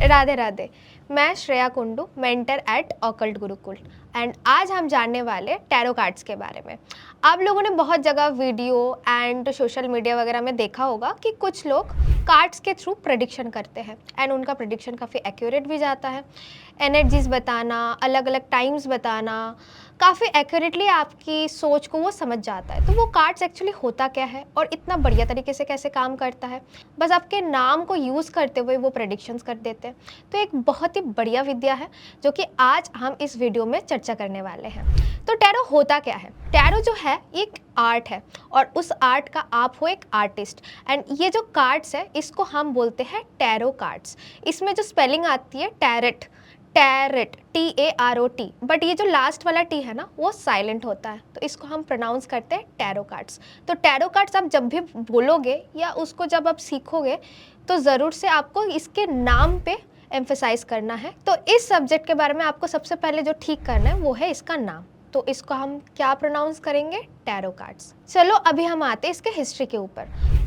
राधे राधे। मैं Shreya Kundu, mentor at occult Gurukul, and आज हम जानने वाले टैरो कार्ड्स के बारे में। आप लोगों ने बहुत जगह वीडियो एंड सोशल मीडिया वगैरह में देखा होगा कि कुछ लोग कार्ड्स के थ्रू प्रेडिक्शन करते हैं एंड उनका प्रेडिक्शन काफ़ी एक्यूरेट भी जाता है। एनर्जीज बताना, अलग अलग टाइम्स बताना, काफ़ी एक्यूरेटली आपकी सोच को वो समझ जाता है। तो वो कार्ड्स एक्चुअली होता क्या है और इतना बढ़िया तरीके से कैसे काम करता है, बस आपके नाम को यूज़ करते हुए वो प्रेडिक्शंस कर देते हैं। तो एक बहुत ही बढ़िया विद्या है जो कि आज हम इस वीडियो में चर्चा करने वाले हैं। तो टैरो होता क्या है? टैरो जो है एक आर्ट है और उस आर्ट का आप हो एक आर्टिस्ट, एंड ये जो कार्ड्स है इसको हम बोलते हैं टैरो कार्ड्स। इसमें जो स्पेलिंग आती है टैरेट, टैरेट TAROT, बट ये जो लास्ट वाला टी है ना वो साइलेंट होता है, तो इसको हम प्रोनाउंस करते हैं टैरो कार्ड्स। तो टैरो कार्ड्स आप जब भी बोलोगे या उसको जब आप सीखोगे तो ज़रूर से आपको इसके नाम पे एम्फेसाइज करना है। तो इस सब्जेक्ट के बारे में आपको सबसे पहले जो ठीक करना है वो है इसका नाम। तो इसको हम क्या प्रोनाउंस करेंगे? Tarot cards. चलो अभी हम आते हैं इसके हिस्ट्री के ऊपर।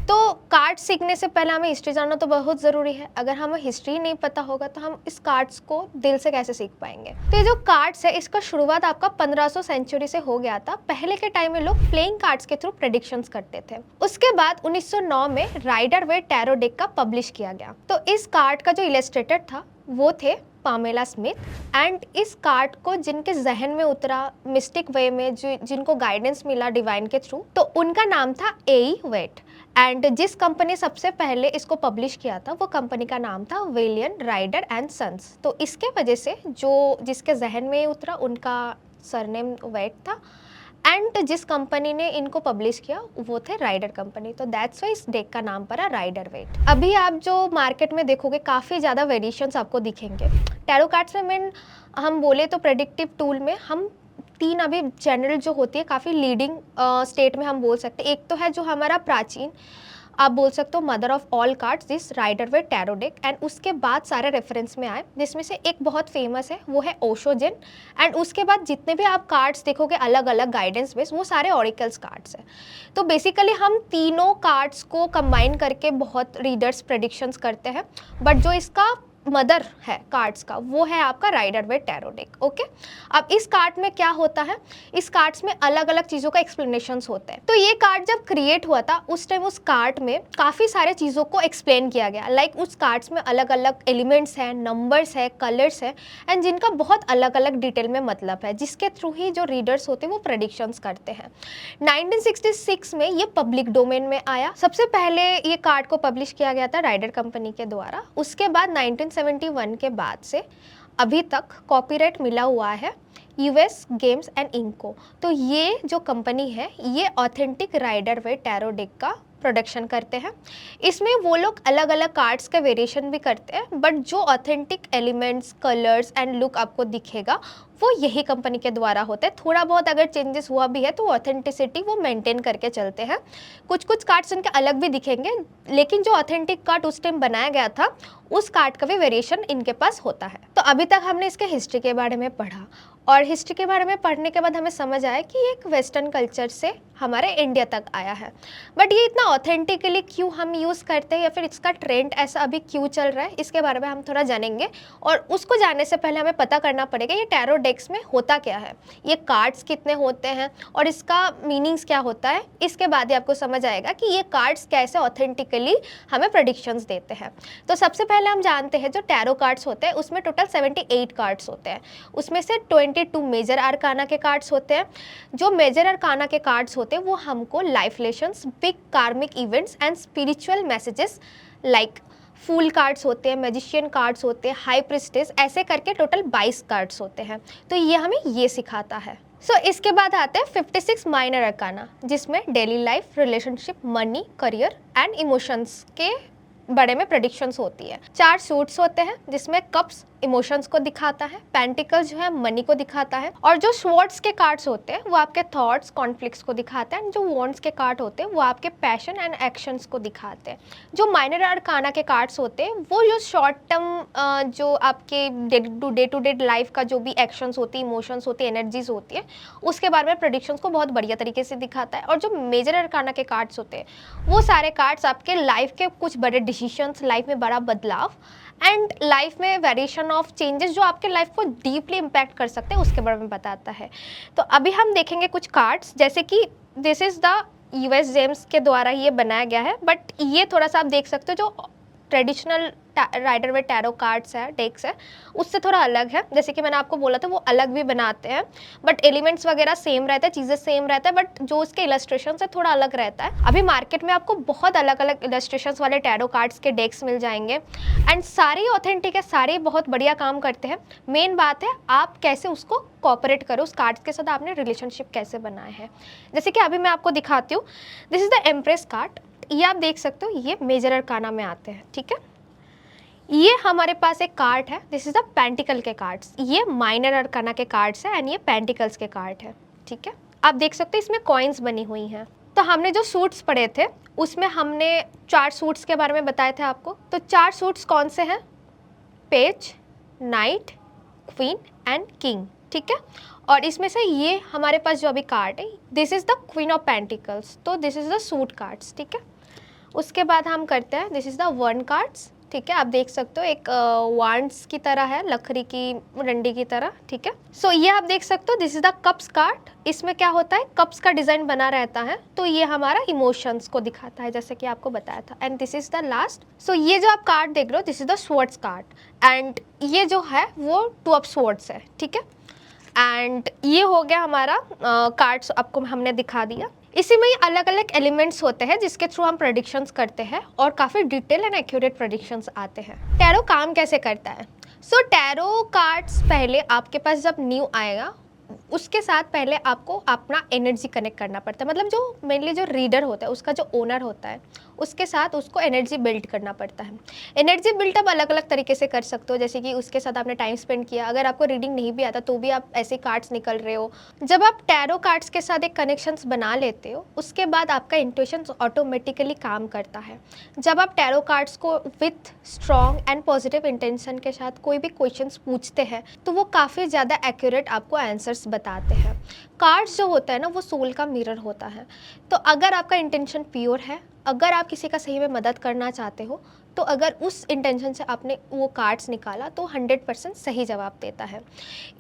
तो कार्ड्स सीखने से पहले हमें हिस्ट्री जानना तो बहुत ज़रूरी है। अगर हमें हिस्ट्री नहीं पता होगा तो हम इस कार्ड्स को दिल से कैसे सीख पाएंगे? तो ये जो कार्ड्स है इसका शुरुआत आपका 1500 सेंचुरी से हो गया था। पहले के टाइम में लोग प्लेइंग कार्ड्स के थ्रू प्रेडिक्शंस करते थे। उसके बाद 1909 में राइडर वेट टैरो डेक का पब्लिश किया गया। तो इस कार्ड का जो इलस्ट्रेटर था वो थे पामेला स्मिथ, एंड इस कार्ड को जिनके जहन में उतरा मिस्टिक वे में, जिनको गाइडेंस मिला डिवाइन के थ्रू, तो उनका नाम था ए वेट। एंड जिस कंपनी सबसे पहले इसको पब्लिश किया था वो कंपनी का नाम था विलियन राइडर एंड सन्स। तो इसके वजह से जो जिसके जहन में उतरा उनका सरनेम वेट था, एंड जिस कंपनी ने इनको पब्लिश किया वो थे राइडर कंपनी। तो दैट्स वाई इस डेक का नाम पड़ा राइडर वेट। अभी आप जो मार्केट में देखोगे काफ़ी ज़्यादा वेरिएशंस आपको दिखेंगे टैरो कार्ड्स में। हम बोले तो प्रेडिक्टिव टूल में हम 3 अभी जनरल जो होती है काफ़ी लीडिंग स्टेट में हम बोल सकते हैं। एक तो है जो हमारा प्राचीन, आप बोल सकते हो mother of all cards, this Rider Waite tarot deck, and उसके बाद सारे रेफरेंस में आए जिसमें से एक बहुत फेमस है वो है ओशो जिन। एंड उसके बाद जितने भी आप कार्ड्स देखोगे अलग अलग गाइडेंस बेस, वो सारे ऑरिकल्स कार्ड्स हैं। तो बेसिकली हम तीनों कार्ड्स को कंबाइन करके बहुत रीडर्स प्रेडिक्शंस करते हैं, बट जो इसका मदर है कार्ड्स का वो है आपका Rider Waite tarot deck. Okay, अब इस कार्ड में क्या होता है, इस कार्ड्स में अलग अलग चीज़ों का एक्सप्लेनेशंस होते हैं। तो ये कार्ड जब क्रिएट हुआ था उस टाइम उस कार्ड में काफ़ी सारे चीज़ों को एक्सप्लेन किया गया। लाइक उस कार्ड्स में अलग अलग एलिमेंट्स हैं, नंबर्स है, कलर्स है, एंड जिनका बहुत अलग अलग डिटेल में मतलब है, जिसके थ्रू ही जो रीडर्स होते हैं वो प्रेडिक्शंस करते हैं। 1966 में ये पब्लिक डोमेन में आया। सबसे पहले ये कार्ड को पब्लिश किया गया था राइडर कंपनी के द्वारा। उसके बाद 1971 के बाद से अभी तक कॉपीराइट मिला हुआ है यूएस गेम्स एंड इंक को। तो ये जो कंपनी है ये authentic Rider Waite tarot deck का प्रोडक्शन करते हैं। इसमें वो लोग अलग अलग कार्ड्स के वेरिएशन भी करते हैं, बट जो authentic elements, colours and look आपको दिखेगा वो यही कंपनी के द्वारा होता है। थोड़ा बहुत अगर चेंजेस हुआ भी है तो ऑथेंटिसिटी वो मेंटेन करके चलते हैं। कुछ कुछ कार्ड्स उनके अलग भी दिखेंगे, लेकिन जो ऑथेंटिक कार्ड उस टाइम बनाया गया था उस कार्ड का भी वेरिएशन इनके पास होता है। तो अभी तक हमने इसके हिस्ट्री के बारे में पढ़ा, और हिस्ट्री के बारे में पढ़ने के बाद हमें समझ आया कि ये एक वेस्टर्न कल्चर से हमारे इंडिया तक आया है। बट ये इतना ऑथेंटिकली क्यों हम यूज़ करते हैं या फिर इसका ट्रेंड ऐसा अभी क्यों चल रहा है, इसके बारे में हम थोड़ा जानेंगे। और उसको जानने से पहले हमें पता करना पड़ेगा ये टैरो डेक्स में होता क्या है, ये कार्ड्स कितने होते हैं और इसका मीनिंग्स क्या होता है। इसके बाद ही आपको समझ आएगा कि ये कार्ड्स कैसे ऑथेंटिकली हमें प्रेडिक्शंस देते हैं। तो सबसे पहले हम जानते हैं जो टैरो कार्ड्स होते हैं उसमें टोटल 78 कार्ड्स होते हैं। उसमें से 22 मेजर आर्काना के कार्ड्स होते हैं। जो मेजर आर्काना के कार्ड्स होते हैं वो हमको life lessons, big karmic events and spiritual messages like fool cards होते हैं, मैजिशियन कार्ड्स होते हैं, हाई प्रिस्टेस, ऐसे करके टोटल 22 कार्ड्स होते हैं। तो ये हमें ये सिखाता है। इसके बाद आते हैं 56 माइनर अरकाना, जिसमें daily life, relationship, money, career and emotions के बारे में प्रेडिक्शंस होती है। 4 सूट्स होते हैं जिसमें कप्स इमोशंस को दिखाता है, पेंटिकल्स जो है मनी को दिखाता है, और जो स्वॉर्ड्स के कार्ड्स होते हैं वो आपके थॉट्स कॉन्फ्लिक्ट्स को दिखाते हैं, जो वॉन्ड्स के कार्ड होते हैं वो आपके पैशन एंड एक्शंस को दिखाते हैं। जो माइनर अरकाना के कार्ड्स होते हैं वो जो शॉर्ट टर्म जो आपके डे टू डे लाइफ का जो भी एक्शंस होती है, इमोशंस होती है, एनर्जीज होती है, उसके बारे में प्रेडिक्शंस को बहुत बढ़िया तरीके से दिखाता है। और जो मेजर अरकाना के कार्ड्स होते हैं वो सारे कार्ड्स आपके लाइफ के कुछ बड़े डिसीजंस, लाइफ में बड़ा बदलाव एंड लाइफ में वेरिएशन ऑफ चेंजेस जो आपके लाइफ को डीपली इम्पैक्ट कर सकते हैं उसके बारे में बताता है। तो अभी हम देखेंगे कुछ कार्ड्स, जैसे कि this is the US James के द्वारा ये बनाया गया है, बट ये थोड़ा सा आप देख सकते हो जो ट्रेडिशनल राइडर वे टैरो कार्ड्स है, डेक्स है, उससे थोड़ा अलग है। जैसे कि मैंने आपको बोला था वो अलग भी बनाते हैं, बट एलिमेंट्स वगैरह सेम रहता है, चीज़ें सेम रहता है, बट जो उसके इलस्ट्रेशन है थोड़ा अलग रहता है। अभी मार्केट में आपको बहुत अलग अलग इलस्ट्रेशन वाले टैरो कार्ड्स के डेक्स मिल जाएंगे एंड सारे ऑथेंटिक है, सारे बहुत बढ़िया काम करते हैं। मेन बात है आप कैसे उसको कॉपरेट करो, उस कार्ड्स के साथ आपने रिलेशनशिप कैसे बनाए हैं। जैसे कि अभी मैं आपको दिखाती हूँ, this is the empress card. ये आप देख सकते हो, ये मेजर अरकाना में आते हैं, ठीक है। ये हमारे पास एक कार्ड है, दिस इज द पेंटिकल के कार्ड्स। ये माइनर अरकाना के कार्ड्स है एंड ये पेंटिकल्स के कार्ड है, ठीक है। आप देख सकते हो इसमें कॉइन्स बनी हुई हैं। तो हमने जो सूट्स पढ़े थे उसमें हमने 4 सूट्स के बारे में बताए थे आपको। तो 4 सूट्स कौन से हैं? Page, night, queen and king, ठीक है। और इसमें से ये हमारे पास जो अभी कार्ड है, this is the queen of pentacles, तो this is the suit cards, ठीक है। उसके बाद हम करते हैं, this is the wand cards, ठीक है। आप देख सकते हो एक वांड्स की तरह है, लकड़ी की डंडी की तरह, ठीक है। सो ये आप देख सकते हो, this is the cups card. इसमें क्या होता है, कप्स का डिजाइन बना रहता है, तो ये हमारा इमोशंस को दिखाता है जैसे कि आपको बताया था। And this is the last. So ये जो आप कार्ड देख रहे हो, this is the swords card and ये जो है वो 2 ऑफ स्वॉर्ड्स है, ठीक है। एंड ये हो गया हमारा कार्ड्स, आपको हमने दिखा दिया। इसी में ही अलग अलग एलिमेंट्स होते हैं जिसके थ्रू हम प्रेडिक्शंस करते हैं और काफ़ी डिटेल एंड एक्यूरेट प्रेडिक्शंस आते हैं। टैरो काम कैसे करता है? सो टैरो कार्ड्स पहले आपके पास जब न्यू आएगा उसके साथ पहले आपको अपना एनर्जी कनेक्ट करना पड़ता है। मतलब जो मेनली जो रीडर होता है, उसका जो ओनर होता है, उसके साथ उसको एनर्जी बिल्ड करना पड़ता है। एनर्जी बिल्ड आप अलग अलग तरीके से कर सकते हो, जैसे कि उसके साथ आपने टाइम स्पेंड किया। अगर आपको रीडिंग नहीं भी आता तो भी आप ऐसे कार्ड्स निकल रहे हो। जब आप टैरो कार्ड्स के साथ एक कनेक्शंस बना लेते हो उसके बाद आपका इंट्यूशन ऑटोमेटिकली काम करता है। जब आप टैरो कार्ड्स को with strong and positive intention के साथ कोई भी क्वेश्चंस पूछते हैं तो वो काफ़ी ज़्यादा एक्यूरेट आपको आंसर्स बताते हैं। कार्ड्स जो होता है ना वो सोल का मिरर होता है। तो अगर आपका इंटेंशन प्योर है, अगर आप किसी का सही में मदद करना चाहते हो, तो अगर उस इंटेंशन से आपने वो कार्ड्स निकाला तो 100% सही जवाब देता है।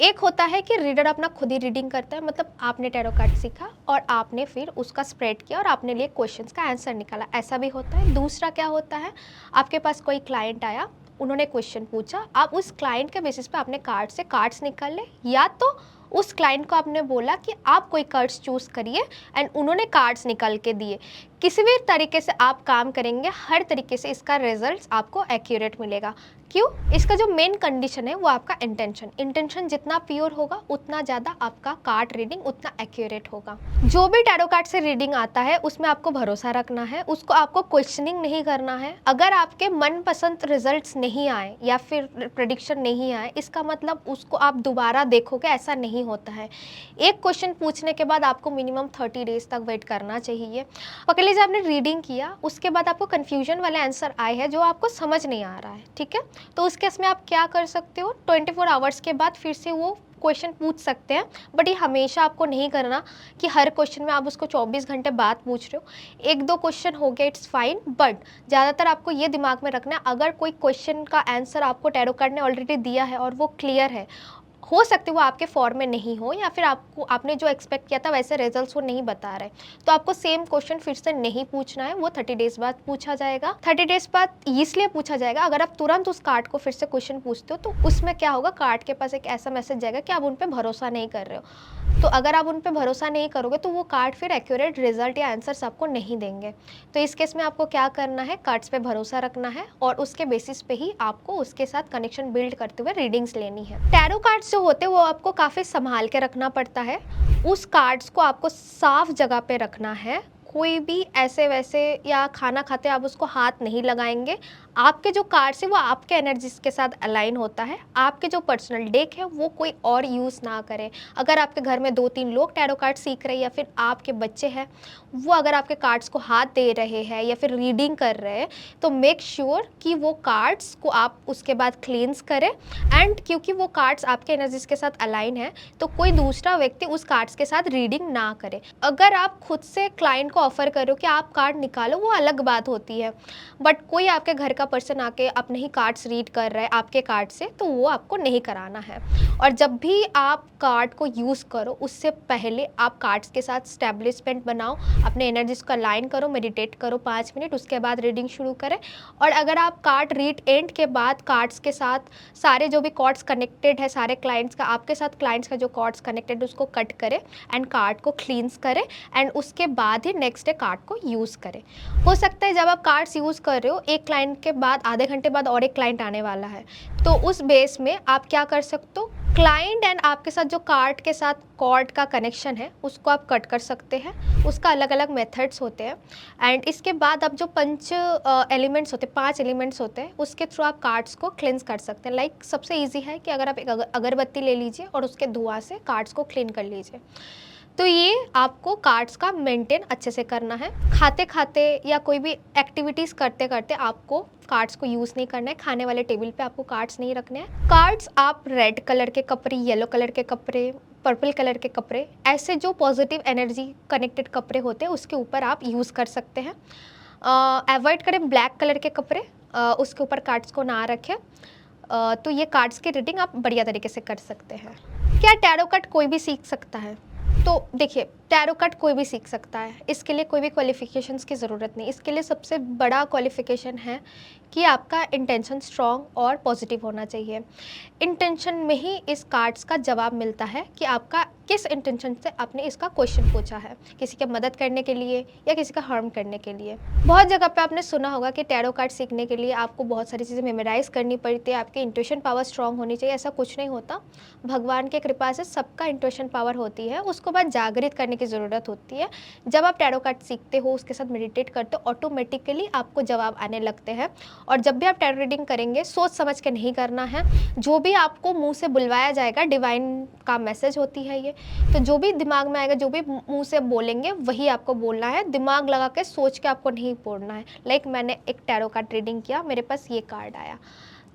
एक होता है कि रीडर अपना खुद ही रीडिंग करता है, मतलब आपने टैरो कार्ड सीखा और आपने फिर उसका स्प्रेड किया और आपने लिए क्वेश्चंस का आंसर निकाला, ऐसा भी होता है। दूसरा क्या होता है, आपके पास कोई क्लाइंट आया, उन्होंने क्वेश्चन पूछा, आप उस क्लाइंट के बेसिस पे आपने कार्ड से कार्ड्स निकाल ले, या तो उस क्लाइंट को आपने बोला कि आप कोई कार्ड्स चूज़ करिए एंड उन्होंने कार्ड्स निकाल के दिए। किसी भी तरीके से आप काम करेंगे, हर तरीके से इसका रिजल्ट आपको एक्यूरेट मिलेगा। क्यों? इसका जो मेन कंडीशन है वो आपका इंटेंशन। इंटेंशन जितना प्योर होगा उतना ज़्यादा आपका कार्ड रीडिंग उतना एक्यूरेट होगा। जो भी टैरो कार्ड से रीडिंग आता है उसमें आपको भरोसा रखना है, उसको आपको क्वेश्चनिंग नहीं करना है। अगर आपके मनपसंद रिजल्ट्स नहीं आए या फिर प्रेडिक्शन नहीं आए, इसका मतलब उसको आप दोबारा देखोगे, ऐसा नहीं होता है। एक क्वेश्चन पूछने के बाद आपको मिनिमम 30 डेज तक वेट करना चाहिए। पकड़ लीजिए आपने रीडिंग किया, उसके बाद आपको कन्फ्यूजन वाले आंसर आए हैं जो आपको समझ नहीं आ रहा है, ठीक है। तो उस केस में आप क्या कर सकते हो, 24 आवर्स के बाद फिर से वो क्वेश्चन पूछ सकते हैं। बट ये हमेशा आपको नहीं करना कि हर क्वेश्चन में आप उसको 24 घंटे बाद पूछ रहे हो। 1-2 क्वेश्चन हो गया, इट्स फाइन, बट ज़्यादातर आपको ये दिमाग में रखना है, अगर कोई क्वेश्चन का आंसर आपको टैरो कार्ड ने ऑलरेडी दिया है और वो क्लियर है, हो सकते वो आपके फॉर्म में नहीं हो या फिर आपने जो एक्सपेक्ट किया था वैसे रिजल्ट्स वो नहीं बता रहे, तो आपको सेम क्वेश्चन फिर से नहीं पूछना है, वो 30 डेज बाद पूछा जाएगा। 30 डेज बाद इसलिए पूछा जाएगा, अगर आप तुरंत उस कार्ड को फिर से क्वेश्चन पूछते हो तो उसमें क्या होगा, कार्ड के पास एक ऐसा मैसेज जाएगा कि आप उन पर भरोसा नहीं कर रहे हो। तो अगर आप उन पर भरोसा नहीं करोगे तो वो कार्ड फिर एक्यूरेट रिजल्ट या आंसर्स आपको नहीं देंगे। तो इस केस में आपको क्या करना है, कार्ड्स पे भरोसा रखना है और उसके बेसिस पे ही आपको उसके साथ कनेक्शन बिल्ड करते हुए रीडिंग्स लेनी है। टैरो कार्ड्स जो होते हैं वो आपको काफ़ी संभाल के रखना पड़ता है। उस कार्ड्स को आपको साफ जगह पे रखना है, कोई भी ऐसे वैसे या खाना खाते आप उसको हाथ नहीं लगाएंगे। आपके जो कार्ड्स है वो आपके एनर्जीज के साथ अलाइन होता है। आपके जो पर्सनल डेक है वो कोई और यूज़ ना करे। अगर आपके घर में 2-3 लोग टैरो कार्ड सीख रहे हैं या फिर आपके बच्चे हैं, वो अगर आपके कार्ड्स को हाथ दे रहे हैं या फिर रीडिंग कर रहे हैं, तो मेक श्योर कि वो कार्ड्स को आप उसके बाद क्लींस करें। एंड क्योंकि वो कार्ड्स आपके एनर्जीज के साथ अलाइन है, तो कोई दूसरा व्यक्ति उस कार्ड्स के साथ रीडिंग ना करे। अगर आप खुद से क्लाइंट को ऑफर करो कि आप कार्ड निकालो, वो अलग बात होती है, बट कोई आपके घर का पर्सन आके अपने ही कार्ड्स रीड कर रहा है आपके कार्ड से, तो वो आपको नहीं कराना है। और जब भी आप कार्ड को यूज़ करो, उससे पहले आप कार्ड्स के साथ स्टैब्लिशमेंट बनाओ, अपने एनर्जीज को अलाइन करो, मेडिटेट करो 5 मिनट, उसके बाद रीडिंग शुरू करें। और अगर आप कार्ड रीड एंड के बाद कार्ड्स के साथ सारे जो भी कॉर्ड्स कनेक्टेड है, सारे क्लाइंट्स का आपके साथ क्लाइंट्स का जो कॉर्ड्स कनेक्टेड उसको कट करें एंड कार्ड को क्लींस करें एंड उसके बाद ही नेक्स्ट डे कार्ड को यूज़ करें। हो सकता है जब आप कार्ड्स यूज़ कर रहे हो, एक क्लाइंट के बाद आधे घंटे बाद और एक क्लाइंट आने वाला है, तो उस बेस में आप क्या कर सकते हो, क्लाइंट एंड आपके साथ जो कार्ड के साथ कॉर्ड का कनेक्शन है उसको आप कट कर सकते हैं। उसका अलग अलग मेथड्स होते हैं। एंड इसके बाद अब जो 5 एलिमेंट्स होते हैं, 5 एलिमेंट्स होते हैं, उसके थ्रू आप कार्ड्स को क्लींस कर सकते हैं। लाइक सबसे ईजी है कि अगर आप एक अगरबत्ती ले लीजिए और उसके धुआं से कार्ड्स को क्लीन कर लीजिए। तो ये आपको कार्ड्स का मेंटेन अच्छे से करना है। खाते खाते या कोई भी एक्टिविटीज़ करते करते आपको कार्ड्स को यूज़ नहीं करना है। खाने वाले टेबल पे आपको कार्ड्स नहीं रखने हैं। कार्ड्स आप रेड कलर के कपड़े, येलो कलर के कपड़े, पर्पल कलर के कपड़े, ऐसे जो पॉजिटिव एनर्जी कनेक्टेड कपड़े होते हैं उसके ऊपर आप यूज़ कर सकते हैं। अवॉइड करें ब्लैक कलर के कपड़े, उसके ऊपर कार्ड्स को ना रखें। तो ये कार्ड्स की रीडिंग आप बढ़िया तरीके से कर सकते हैं। क्या टैरो कार्ड कोई भी सीख सकता है? तो देखिए, टैरो कार्ड कोई भी सीख सकता है। इसके लिए कोई भी क्वालिफिकेशंस की ज़रूरत नहीं। इसके लिए सबसे बड़ा क्वालिफिकेशन है कि आपका इंटेंशन स्ट्रॉन्ग और पॉजिटिव होना चाहिए। इंटेंशन में ही इस कार्ड्स का जवाब मिलता है कि आपका किस इंटेंशन से आपने इसका क्वेश्चन पूछा है, किसी की मदद करने के लिए या किसी का हार्म करने के लिए। बहुत जगह पे आपने सुना होगा कि टैरो कार्ड सीखने के लिए आपको बहुत सारी चीज़ें मेमोराइज़ करनी पड़ती है, आपकी इंट्यूशन पावर स्ट्रॉन्ग होनी चाहिए। ऐसा कुछ नहीं होता। भगवान की कृपा से सबका इंट्यूशन पावर होती है, उसको बाद जागृत करने की ज़रूरत होती है। जब आप टैरो कार्ड सीखते हो, उसके साथ मेडिटेट करते हो, ऑटोमेटिकली आपको जवाब आने लगते हैं। और जब भी आप टैरो रीडिंग करेंगे, सोच समझ के नहीं करना है। जो भी आपको मुंह से बुलवाया जाएगा, डिवाइन का मैसेज होती है ये, तो जो भी दिमाग में आएगा, जो भी मुंह से बोलेंगे वही आपको बोलना है। दिमाग लगा के सोच के आपको नहीं बोलना है। लाइक मैंने एक टैरो कार्ड रीडिंग किया, मेरे पास ये कार्ड आया,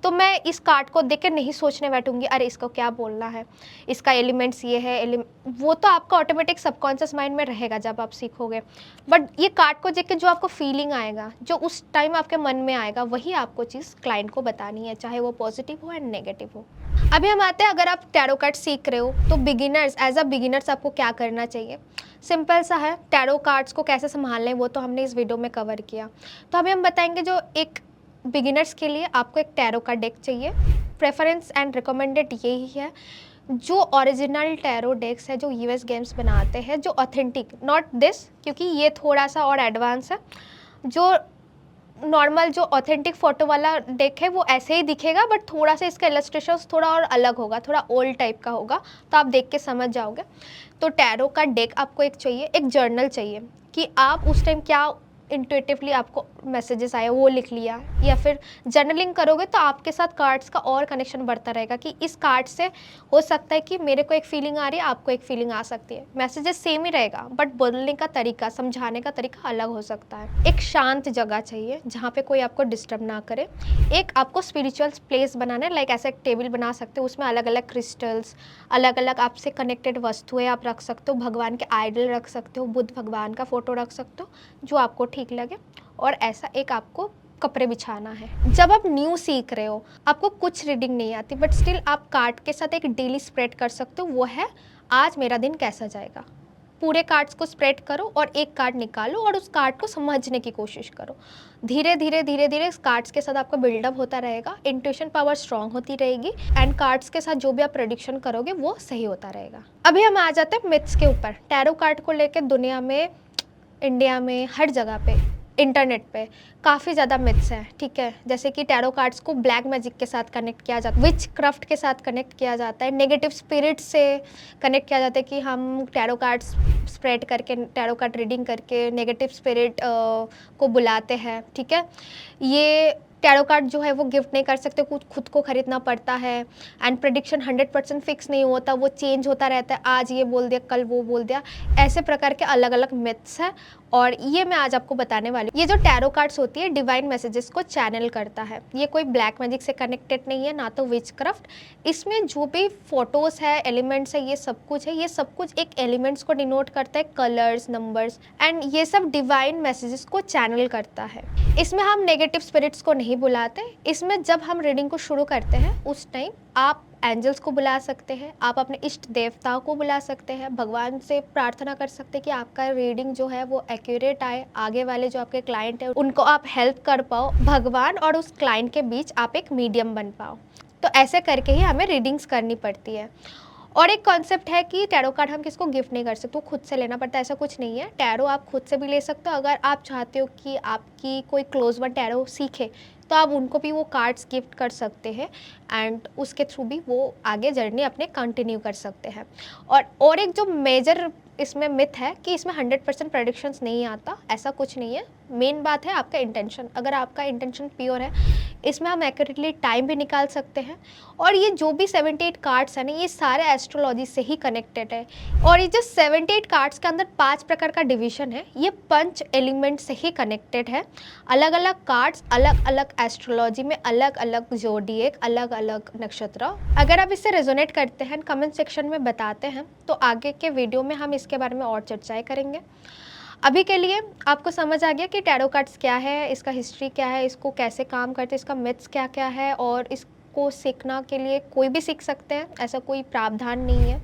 तो मैं इस कार्ड को देख के नहीं सोचने बैठूंगी अरे इसको क्या बोलना है, इसका एलिमेंट्स ये है, वो तो आपका ऑटोमेटिक सबकॉन्शियस माइंड में रहेगा जब आप सीखोगे। बट ये कार्ड को देख के जो आपको फीलिंग आएगा, जो उस टाइम आपके मन में आएगा, वही आपको चीज़ क्लाइंट को बतानी है, चाहे वो पॉजिटिव हो एंड नेगेटिव हो। अभी हम आते हैं, अगर आप टैरो कार्ड सीख रहे हो तो बिगिनर्स, एज अ बिगिनर्स आपको क्या करना चाहिए। सिंपल सा है, टैरो कार्ड्स को कैसे संभालना है वो तो हमने इस वीडियो में कवर किया। तो अभी हम बताएंगे जो एक बिगिनर्स के लिए आपको एक टैरो का डेक चाहिए। प्रेफरेंस एंड रिकमेंडेड यही है, जो ओरिजिनल टैरो डेक्स है जो यूएस गेम्स बनाते हैं, जो ऑथेंटिक, नॉट दिस, क्योंकि ये थोड़ा सा और एडवांस है। जो नॉर्मल जो ऑथेंटिक फ़ोटो वाला डेक है वो ऐसे ही दिखेगा, बट थोड़ा सा इसका इलस्ट्रेशंस थोड़ा और अलग होगा, थोड़ा ओल्ड टाइप का होगा, तो आप देख के समझ जाओगे। तो टैरो का डेक आपको एक चाहिए, एक जर्नल चाहिए कि आप उस टाइम क्या इंट्यूटिवली आपको मैसेजेस आए वो लिख लिया, या फिर जर्नलिंग करोगे तो आपके साथ कार्ड्स का और कनेक्शन बढ़ता रहेगा कि इस कार्ड से हो सकता है कि मेरे को एक फीलिंग आ रही है, आपको एक फीलिंग आ सकती है। मैसेजेस सेम ही रहेगा, बट बोलने का तरीका, समझाने का तरीका अलग हो सकता है। एक शांत जगह चाहिए जहाँ पे कोई आपको डिस्टर्ब ना करे। एक आपको स्पिरिचुअल प्लेस बनाना है, लाइक ऐसा एक टेबल बना सकते हो, उसमें अलग अलग क्रिस्टल्स, अलग अलग आपसे कनेक्टेड वस्तुएं आप रख सकते हो, भगवान के आइडल रख सकते हो, बुद्ध भगवान का फोटो रख सकते हो, जो आपको ठीक लगे। और ऐसा एक आपको कपड़े बिछाना है। जब आप न्यू सीख रहे हो, आपको कुछ रीडिंग नहीं आती, बट स्टिल आप कार्ड के साथ एक डेली स्प्रेड कर सकते हो, वो है आज मेरा दिन कैसा जाएगा। पूरे कार्ड्स को स्प्रेड करो और एक कार्ड निकालो और उस कार्ड को समझने की कोशिश करो। धीरे धीरे धीरे धीरे इस कार्ड्स के साथ आपका बिल्डअप होता रहेगा, इंट्यूशन पावर स्ट्रांग होती रहेगी एंड कार्ड्स के साथ जो भी आप प्रेडिक्शन करोगे वो सही होता रहेगा। अभी हम आ जाते हैं मिथ्स के ऊपर। टैरो कार्ड को लेकर दुनिया में, इंडिया में, हर जगह पे इंटरनेट पे काफ़ी ज़्यादा मिथ्स हैं, ठीक है। जैसे कि टैरो कार्ड्स को ब्लैक मैजिक के साथ कनेक्ट किया जाता है, विच क्राफ्ट के साथ कनेक्ट किया जाता है, नेगेटिव स्पिरिट से कनेक्ट किया जाता है कि हम टैरो कार्ड्स स्प्रेड करके, टैरो कार्ड रीडिंग करके नेगेटिव स्पिरिट को बुलाते हैं, ठीक है। ये टैरो कार्ड जो है वो गिफ्ट नहीं कर सकते, खुद को खरीदना पड़ता है। एंड प्रेडिक्शन 100% फिक्स नहीं होता, वो चेंज होता रहता है, आज ये बोल दिया कल वो बोल दिया। ऐसे प्रकार के अलग अलग मिथ्स हैं और ये मैं आज आपको बताने वाली हूँ। ये जो टैरो कार्ड्स होती है डिवाइन मैसेजेस को चैनल करता है, ये कोई ब्लैक मैजिक से कनेक्टेड नहीं है, ना तो विचक्राफ्ट। इसमें जो भी फोटोज है, एलिमेंट्स है, ये सब कुछ है, ये सब कुछ एक एलिमेंट्स को डिनोट करता है, कलर्स, नंबर्स, एंड ये सब डिवाइन मैसेजेस को चैनल करता है। इसमें हम नेगेटिव स्पिरिट्स को नहीं बुलाते। इसमें जब हम रीडिंग को शुरू करते हैं उस टाइम आप एंजल्स को बुला सकते हैं, आप अपने इष्ट देवताओं को बुला सकते हैं, भगवान से प्रार्थना कर सकते हैं कि आपका रीडिंग जो है वो एक्यूरेट आए, आगे वाले जो आपके क्लाइंट है उनको आप हेल्प कर पाओ, भगवान और उस क्लाइंट के बीच आप एक मीडियम बन पाओ। तो ऐसे करके ही हमें रीडिंग्स करनी पड़ती है। और एक कॉन्सेप्ट है कि टैरो कार्ड हम किसको गिफ्ट नहीं कर सकते, वो खुद से लेना पड़ता है, ऐसा कुछ नहीं है। टैरो आप खुद से भी ले सकते हो, अगर आप चाहते हो कि आपकी कोई क्लोज वन टैरो सीखे तो आप उनको भी वो कार्ड्स गिफ्ट कर सकते हैं एंड उसके थ्रू भी वो आगे जर्नी अपने कंटिन्यू कर सकते हैं। और एक जो मेजर इसमें मिथ है कि इसमें 100% प्रेडिक्शंस नहीं आता, ऐसा कुछ नहीं है। मेन बात है आपका इंटेंशन, अगर आपका इंटेंशन प्योर है इसमें हम एक्यूरेटली टाइम भी निकाल सकते हैं। और ये जो भी 78 कार्ड्स हैं ना, ये सारे एस्ट्रोलॉजी से ही कनेक्टेड है। और ये जो 78 कार्ड्स के अंदर 5 प्रकार का डिवीजन है, ये पंच एलिमेंट से ही कनेक्टेड है। अलग अलग कार्ड्स अलग अलग एस्ट्रोलॉजी में, अलग अलग जोडिएक, अलग अलग नक्षत्र। अगर आप इससे रेजोनेट करते हैं, कमेंट सेक्शन में बताते हैं, तो आगे के वीडियो में हम इसके बारे में और चर्चाएं करेंगे। अभी के लिए आपको समझ आ गया कि टैरो कार्ड्स क्या है, इसका हिस्ट्री क्या है, इसको कैसे काम करते हैं, इसका मिथ्स क्या क्या है, और इसको सीखना के लिए कोई भी सीख सकते हैं, ऐसा कोई प्रावधान नहीं है।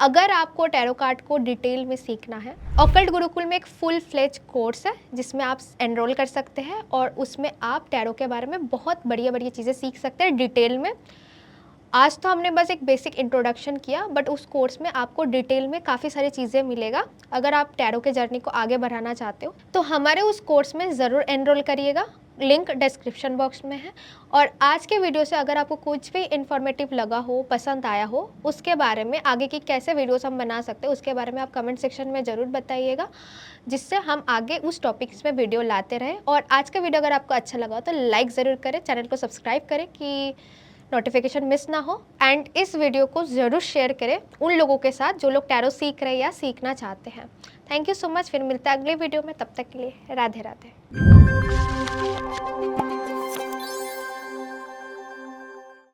अगर आपको टैरो कार्ड को डिटेल में सीखना है, ऑकल्ट गुरुकुल में एक फुल फ्लेज कोर्स है जिसमें आप एनरोल कर सकते हैं और उसमें आप टैरो के बारे में बहुत बढ़िया बढ़िया चीज़ें सीख सकते हैं डिटेल में। आज तो हमने बस एक बेसिक इंट्रोडक्शन किया, बट उस कोर्स में आपको डिटेल में काफ़ी सारी चीज़ें मिलेगा। अगर आप टैरो के जर्नी को आगे बढ़ाना चाहते हो तो हमारे उस कोर्स में ज़रूर एनरोल करिएगा, लिंक डिस्क्रिप्शन बॉक्स में है। और आज के वीडियो से अगर आपको कुछ भी इन्फॉर्मेटिव लगा हो, पसंद आया हो, उसके बारे में आगे की कैसे वीडियोस हम बना सकते हैं उसके बारे में आप कमेंट सेक्शन में ज़रूर बताइएगा, जिससे हम आगे उस टॉपिक्स में वीडियो लाते रहें। और आज का वीडियो अगर आपको अच्छा लगा हो तो लाइक ज़रूर करें, चैनल को सब्सक्राइब करें कि नोटिफिकेशन मिस ना हो, एंड इस वीडियो को ज़रूर शेयर करें उन लोगों के साथ जो लोग टैरो सीख रहे हैं या सीखना चाहते हैं। थैंक यू सो मच, फिर मिलते हैं अगले वीडियो में, तब तक के लिए राधे राधे।